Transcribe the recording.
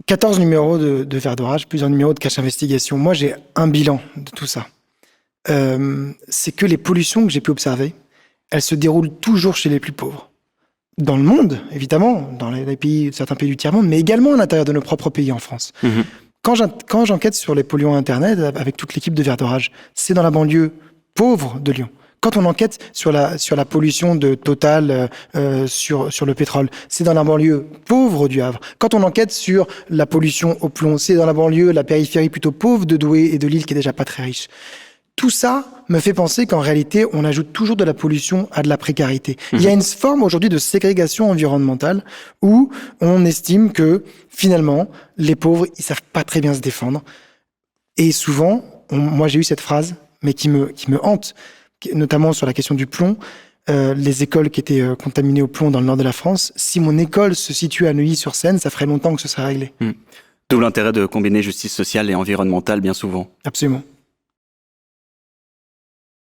14 numéros de Vert d'Orage, plusieurs numéros de Cache Investigation. Moi, j'ai un bilan de tout ça. C'est que les pollutions que j'ai pu observer, elles se déroulent toujours chez les plus pauvres. Dans le monde, évidemment, dans certains pays du tiers-monde, mais également à l'intérieur de nos propres pays en France. Mmh. Quand j'enquête sur les polluants Internet avec toute l'équipe de Vert d'Orage, c'est dans la banlieue pauvre de Lyon. Quand on enquête sur la pollution de Total sur le pétrole, c'est dans la banlieue pauvre du Havre. Quand on enquête sur la pollution au plomb, c'est dans la banlieue, la périphérie plutôt pauvre de Douai et de Lille qui est déjà pas très riche. Tout ça me fait penser qu'en réalité, on ajoute toujours de la pollution à de la précarité. Il y a une forme aujourd'hui de ségrégation environnementale où on estime que finalement, les pauvres, ils savent pas très bien se défendre. Et souvent, moi j'ai eu cette phrase, mais qui me hante, notamment sur la question du plomb, les écoles qui étaient contaminées au plomb dans le nord de la France. Si mon école se situe à Neuilly-sur-Seine, ça ferait longtemps que ce serait réglé. D'où l'intérêt de combiner justice sociale et environnementale bien souvent. Absolument.